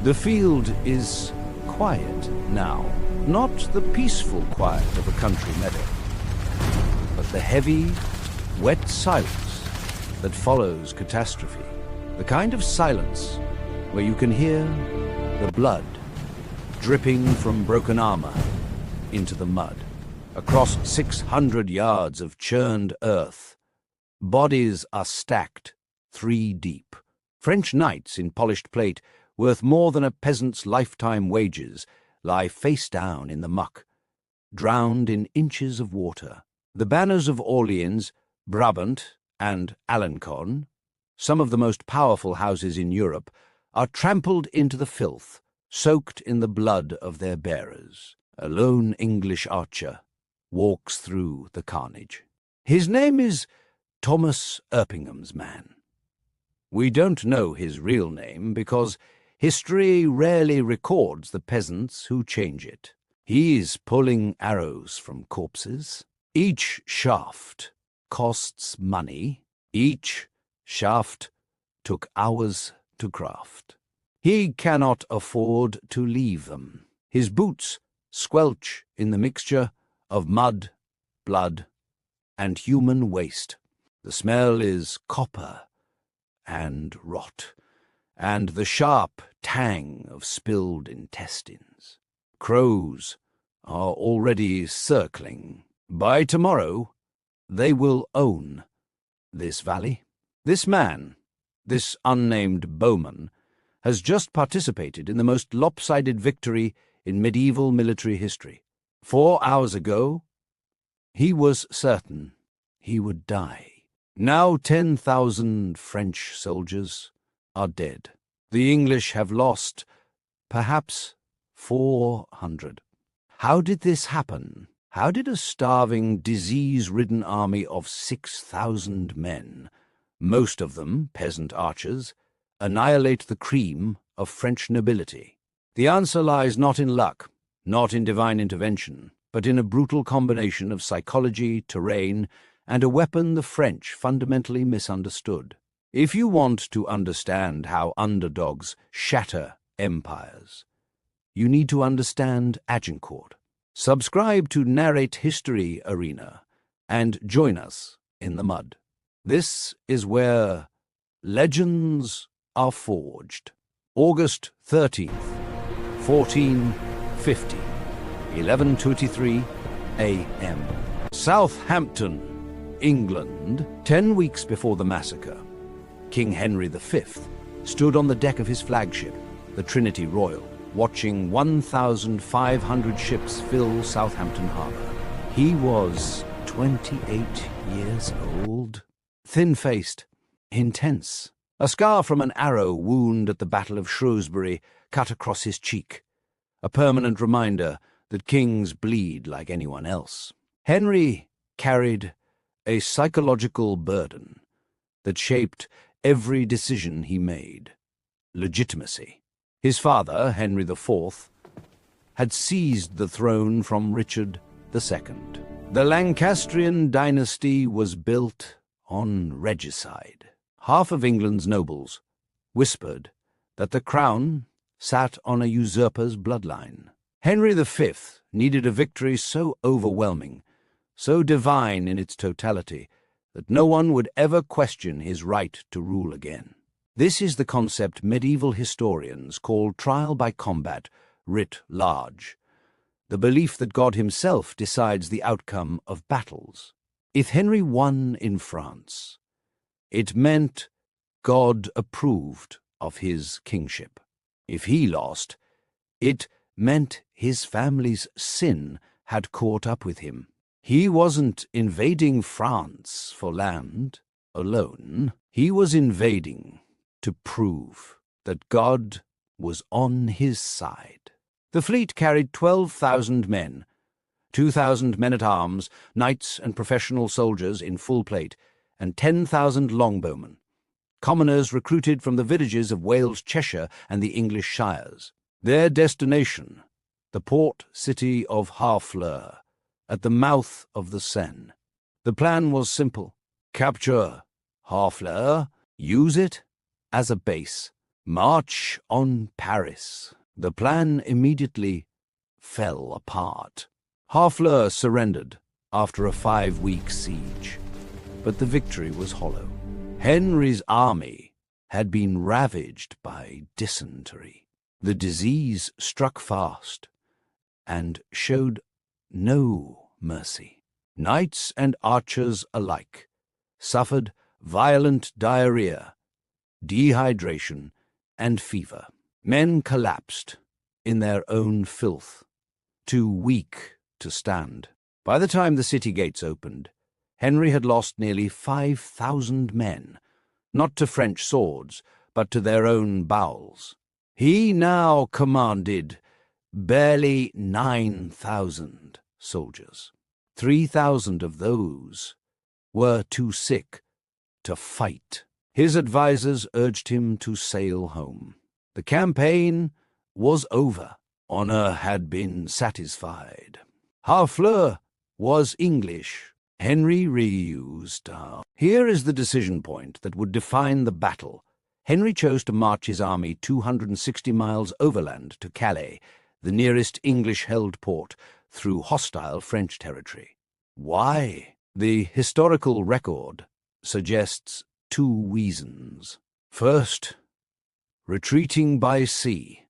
The field is quiet now, not the peaceful quiet of a country meadow, but the heavy, wet silence that follows catastrophe. The kind of silence where you can hear the blood dripping from broken armor into the mud. Across 600 yards of churned earth, bodies are stacked 3 deep. French knights in polished plate, worth more than a peasant's lifetime wages, lie face down in the muck, drowned in inches of water. The banners of Orleans, Brabant, and Agincourt, some of the most powerful houses in Europe, are trampled into the filth, soaked in the blood of their bearers. A lone English archer walks through the carnage. His name is Thomas Erpingham's man. We don't know his real name because history rarely records the peasants who change it. He's pulling arrows from corpses. Each shaft costs money. Each shaft took hours to craft. He cannot afford to leave them. His boots squelch in the mixture of mud, blood, and human waste. The smell is copper and rot, and the sharp tang of spilled intestines. Crows are already circling. By tomorrow, they will own this valley. This man, this unnamed bowman, has just participated in the most lopsided victory in medieval military history. 4 hours ago, he was certain he would die. Now 10,000 French soldiers are dead. The English have lost, perhaps 400. How did this happen? How did a starving, disease-ridden army of 6,000 men, most of them peasant archers, annihilate the cream of French nobility? The answer lies not in luck, not in divine intervention, but in a brutal combination of psychology, terrain, and a weapon the French fundamentally misunderstood. If you want to understand how underdogs shatter empires, you need to understand Agincourt. Subscribe to Narrate Hist Arena and join us in the mud. This is where legends are forged. August 13th, 1450, 11:23 a.m. Southampton, England. 10 weeks before the massacre, King Henry V stood on the deck of his flagship, the Trinity Royal, watching 1,500 ships fill Southampton Harbour. He was 28 years old, thin-faced, intense. A scar from an arrow wound at the Battle of Shrewsbury cut across his cheek, a permanent reminder that kings bleed like anyone else. Henry carried a psychological burden that shaped every decision he made. Legitimacy. His father, Henry IV, had seized the throne from Richard II. The Lancastrian dynasty was built on regicide. Half of England's nobles whispered that the crown sat on a usurper's bloodline. Henry V needed a victory so overwhelming, so divine in its totality, that no one would ever question his right to rule again. This is the concept medieval historians call trial by combat writ large, the belief that God himself decides the outcome of battles. If Henry won in France, it meant God approved of his kingship. If he lost, it meant his family's sin had caught up with him. He wasn't invading France for land alone. He was invading to prove that God was on his side. The fleet carried 12,000 men, 2,000 men-at-arms, knights and professional soldiers in full plate, and 10,000 longbowmen, commoners recruited from the villages of Wales, Cheshire, and the English shires. Their destination, the port city of Harfleur, at the mouth of the Seine. The plan was simple. Capture Harfleur, use it as a base, March on Paris. The plan immediately fell apart. Harfleur surrendered after a 5-week siege, but the victory was hollow. Henry's army had been ravaged by dysentery. The disease struck fast and showed no mercy. Knights and archers alike suffered violent diarrhea, dehydration, and fever. Men collapsed in their own filth, too weak to stand. By the time the city gates opened, Henry had lost nearly 5,000 men, not to French swords, but to their own bowels. He now commanded barely 9,000 soldiers. 3,000 of those were too sick to fight. His advisers urged him to sail home. The campaign was over. Honor had been satisfied. Harfleur was English. Henry reused. Here is the decision point that would define the battle. Henry chose to march his army 260 miles overland to Calais, the nearest English-held port, through hostile French territory. Why? The historical record suggests 2 reasons. First, retreating by sea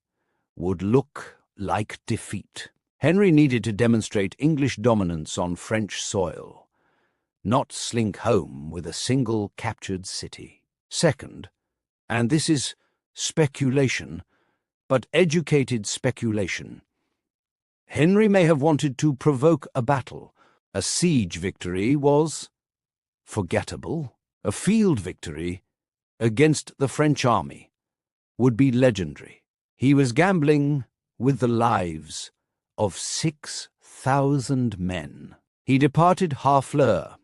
would look like defeat. Henry needed to demonstrate English dominance on French soil, not slink home with a single captured city. Second, and this is speculation, but educated speculation, Henry may have wanted to provoke a battle. A siege victory was forgettable. A field victory against the French army would be legendary. He was gambling with the lives of 6,000 men. He departed Harfleur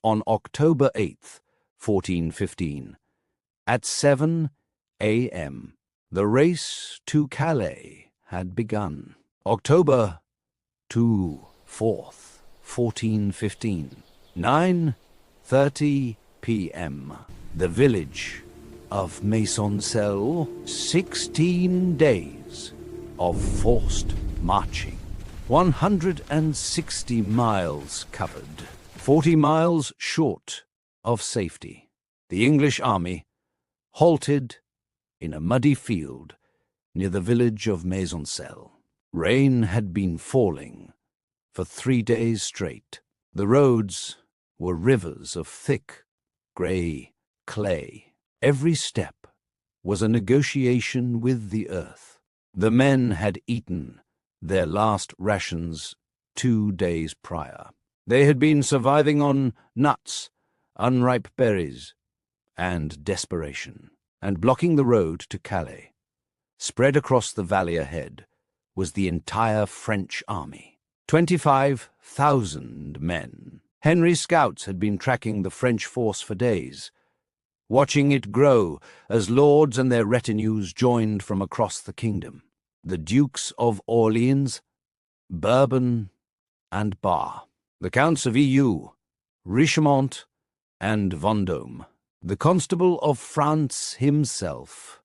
on October 8th, 1415, at 7 a.m. The race to Calais had begun. October to 4th, 1415, 9:30 p.m. The village of Maisoncelles, 16 days of forced marching. 160 miles covered, 40 miles short of safety. The English army halted in a muddy field near the village of Maisoncelles. Rain had been falling for 3 days straight. The roads were rivers of thick, grey clay. Every step was a negotiation with the earth. The men had eaten their last rations 2 days prior. They had been surviving on nuts, unripe berries, and desperation. And blocking the road to Calais, spread across the valley ahead, was the entire French army. 25,000 men. Henry's scouts had been tracking the French force for days, watching it grow as lords and their retinues joined from across the kingdom. The Dukes of Orleans, Bourbon, and Bar. The Counts of Eu, Richemont, and Vendôme. The Constable of France himself,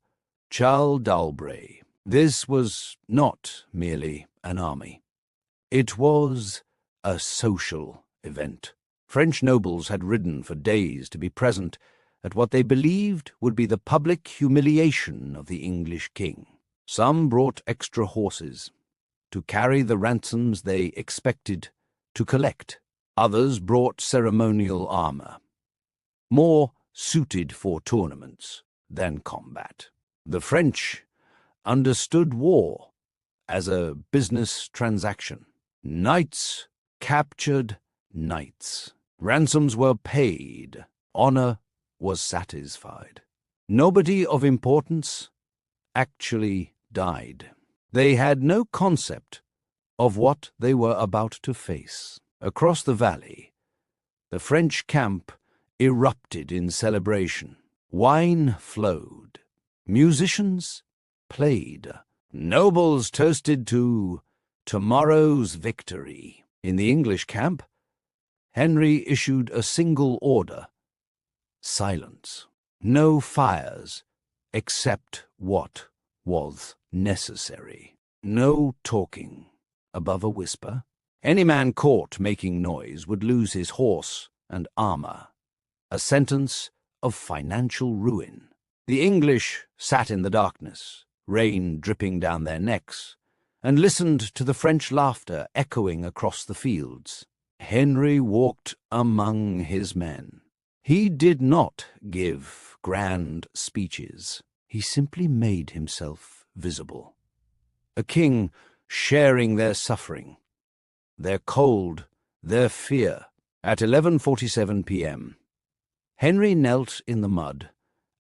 Charles d'Albret. This was not merely an army. It was a social event. French nobles had ridden for days to be present at what they believed would be the public humiliation of the English king. Some brought extra horses to carry the ransoms they expected to collect. Others brought ceremonial armor, more suited for tournaments than combat. The French understood war as a business transaction. Knights captured knights. Ransoms were paid. Honor was satisfied. Nobody of importance actually died. They had no concept of what they were about to face. Across the valley, the French camp erupted in celebration. Wine flowed. Musicians played. Nobles toasted to tomorrow's victory. In the English camp, Henry issued a single order: silence. No fires except what was necessary. No talking above a whisper. Any man caught making noise would lose his horse and armor, a sentence of financial ruin. The English sat in the darkness, rain dripping down their necks, and listened to the French laughter echoing across the fields. Henry walked among his men. He did not give grand speeches. He simply made himself visible. A king sharing their suffering, their cold, their fear. At 11:47 p.m., Henry knelt in the mud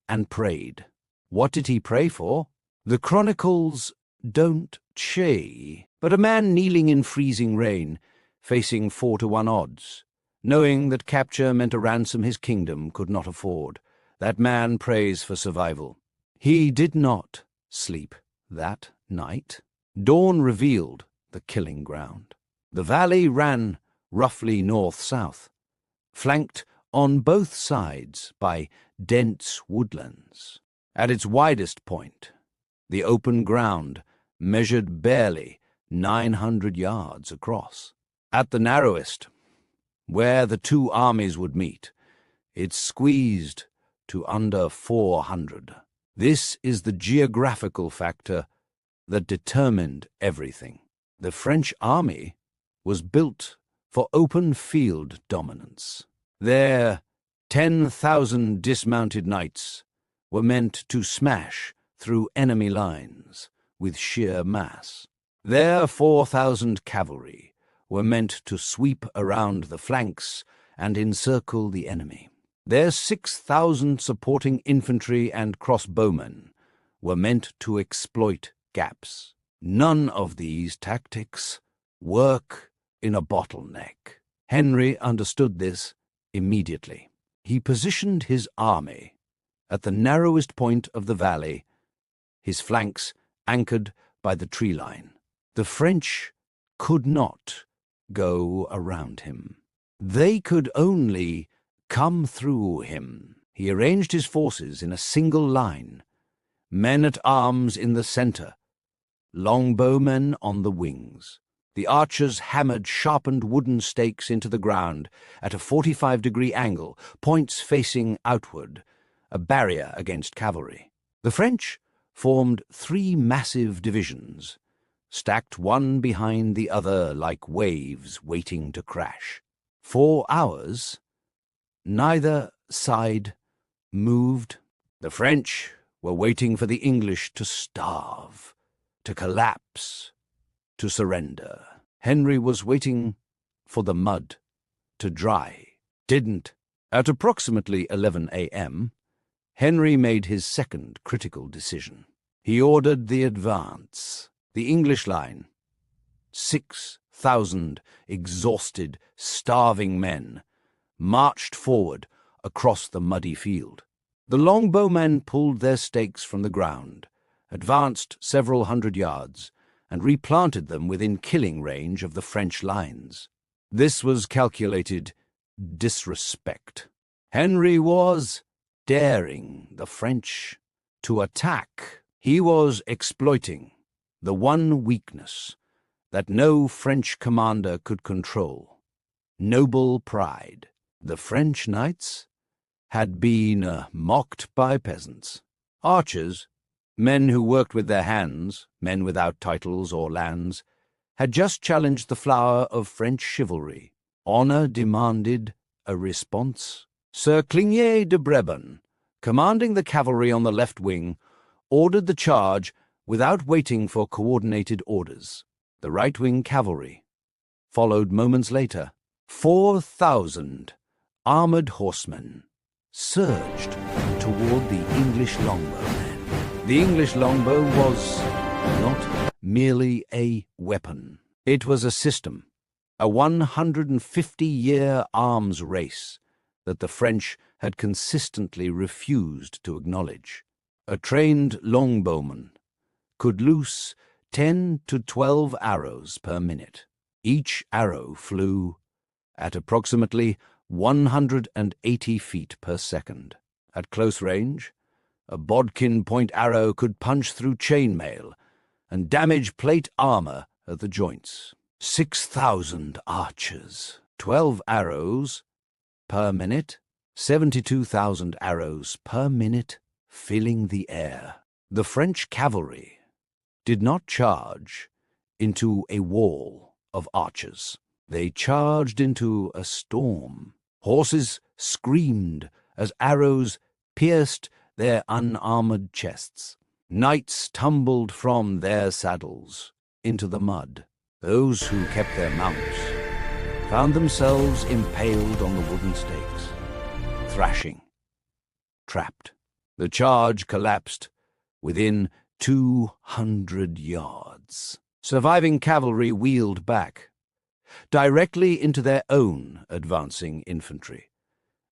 and prayed. What did he pray for? The chronicles don't say, but a man kneeling in freezing rain, facing 4-to-1 odds, knowing that capture meant a ransom his kingdom could not afford. That man prays for survival. He did not sleep that night. Dawn revealed the killing ground. The valley ran roughly north-south, flanked on both sides by dense woodlands. At its widest point, the open ground measured barely 900 yards across. At the narrowest, where the two armies would meet, it squeezed to under 400. This is the geographical factor that determined everything. The French army was built for open field dominance. Their 10,000 dismounted knights were meant to smash through enemy lines with sheer mass. Their 4,000 cavalry were meant to sweep around the flanks and encircle the enemy. Their 6,000 supporting infantry and crossbowmen were meant to exploit gaps. None of these tactics work in a bottleneck. Henry understood this immediately. He positioned his army at the narrowest point of the valley, his flanks anchored by the tree line. The French could not go around him. They could only come through him. He arranged his forces in a single line, men-at-arms in the center, longbowmen on the wings. The archers hammered sharpened wooden stakes into the ground at a 45-degree angle, points facing outward, a barrier against cavalry. The French formed 3 massive divisions, stacked one behind the other like waves waiting to crash. For hours, neither side moved. The French were waiting for the English to starve, to collapse, to surrender. Henry was waiting for the mud to dry. Didn't. At approximately 11 a.m., Henry made his second critical decision. He ordered the advance. The English line, 6,000 exhausted, starving men, marched forward across the muddy field. The longbowmen pulled their stakes from the ground, advanced several hundred yards, and replanted them within killing range of the French lines. This was calculated disrespect. Henry was daring the French to attack. He was exploiting the one weakness that no French commander could control: noble pride. The French knights had been mocked by peasants. Archers, men who worked with their hands, men without titles or lands, had just challenged the flower of French chivalry. Honor demanded a response. Sir Cligny de Brebon, commanding the cavalry on the left wing, ordered the charge without waiting for coordinated orders. The right-wing cavalry followed moments later. 4,000 armored horsemen surged toward the English longbowmen. The English longbow was not merely a weapon. It was a system, a 150-year arms race that the French had consistently refused to acknowledge. A trained longbowman could loose 10 to 12 arrows per minute. Each arrow flew at approximately 180 feet per second. At close range, A bodkin point arrow could punch through chainmail and damage plate armor at the joints. 6,000 archers, 12 arrows per minute, 72,000 arrows per minute, filling the air. The French cavalry did not charge into a wall of archers. They charged into a storm. Horses screamed as arrows pierced their unarmored chests. Knights tumbled from their saddles into the mud. Those who kept their mounts found themselves impaled on the wooden stakes, thrashing, trapped. The charge collapsed within 200 yards. Surviving cavalry wheeled back, directly into their own advancing infantry,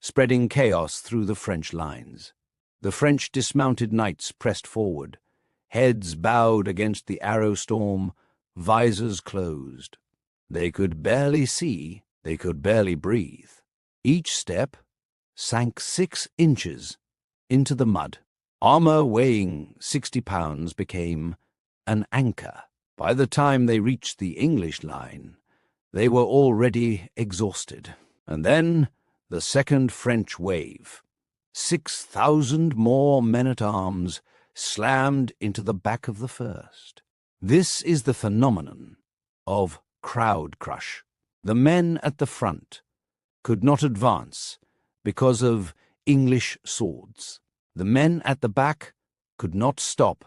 spreading chaos through the French lines. The French dismounted knights pressed forward, heads bowed against the arrow storm, visors closed. They could barely see, they could barely breathe. Each step sank 6 inches into the mud. Armor weighing 60 pounds became an anchor. By the time they reached the English line, they were already exhausted. And then the second French wave. 6,000 more men-at-arms slammed into the back of the first. This is the phenomenon of crowd crush. The men at the front could not advance because of English swords. The men at the back could not stop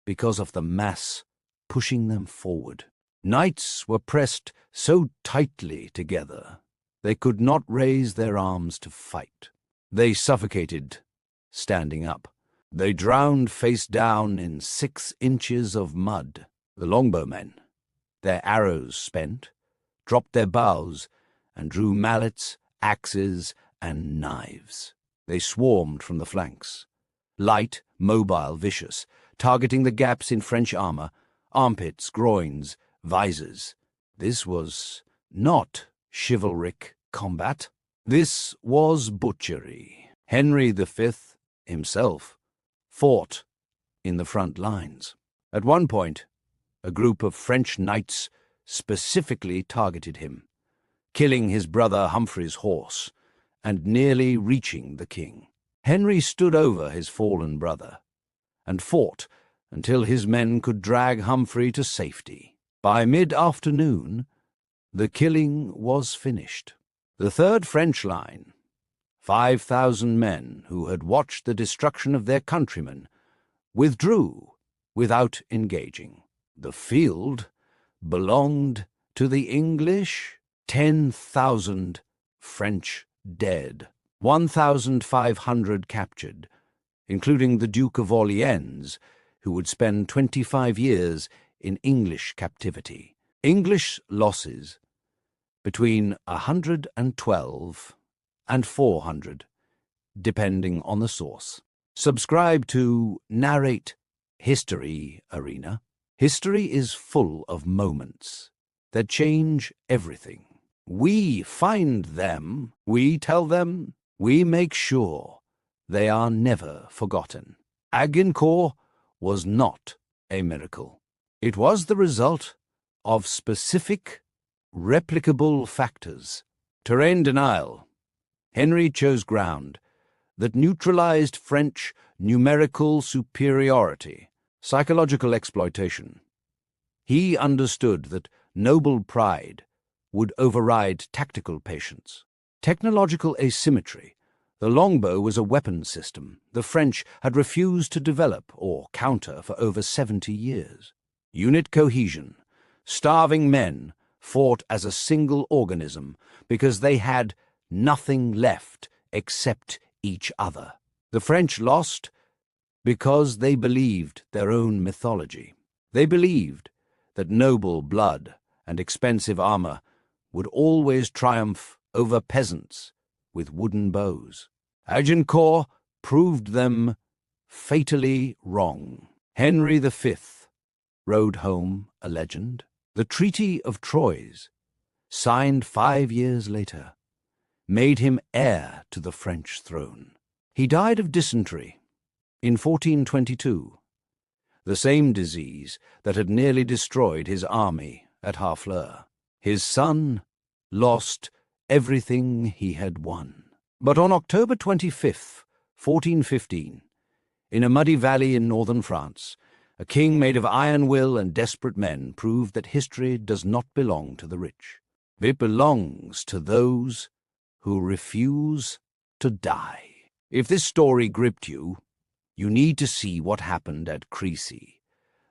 because of the mass pushing them forward. Knights were pressed so tightly together they could not raise their arms to fight. They suffocated, standing up. They drowned face down in 6 inches of mud. The longbowmen, their arrows spent, dropped their bows and drew mallets, axes, and knives. They swarmed from the flanks, light, mobile, vicious, targeting the gaps in French armor, armpits, groins, visors. This was not chivalric combat. This was butchery. Henry V himself fought in the front lines. At one point, a group of French knights specifically targeted him, killing his brother Humphrey's horse and nearly reaching the king. Henry stood over his fallen brother and fought until his men could drag Humphrey to safety. By mid-afternoon, the killing was finished. The third French line, 5,000 men who had watched the destruction of their countrymen, withdrew without engaging. The field belonged to the English. 10,000 French dead, 1,500 captured, including the Duke of Orleans, who would spend 25 years in English captivity. English losses between 112 and 400, depending on the source. Subscribe to Narrate Hist Arena. History is full of moments that change everything. We find them, we tell them, we make sure they are never forgotten. Agincourt was not a miracle. It was the result of specific, replicable factors. Terrain denial. Henry chose ground that neutralized French numerical superiority. Psychological exploitation. He understood that noble pride would override tactical patience. Technological asymmetry. The longbow was a weapon system the French had refused to develop or counter for over 70 years. Unit cohesion. Starving men fought as a single organism because they had nothing left except each other. The French lost because they believed their own mythology. They believed that noble blood and expensive armor would always triumph over peasants with wooden bows. Agincourt proved them fatally wrong. Henry V rode home a legend. The Treaty of Troyes, signed 5 years later, made him heir to the French throne. He died of dysentery In 1422, the same disease that had nearly destroyed his army at Harfleur. His son lost everything he had won. But on October 25th, 1415, in a muddy valley in northern France, a king made of iron will and desperate men proved that history does not belong to the rich. It belongs to those who refuse to die. If this story gripped you, you need to see what happened at Crécy,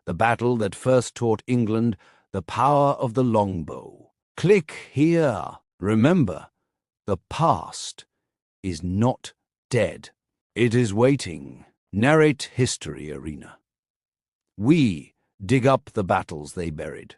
the battle that first taught England the power of the longbow. Click here. Remember, the past is not dead. It is waiting. Narrate History Arena. We dig up the battles they buried.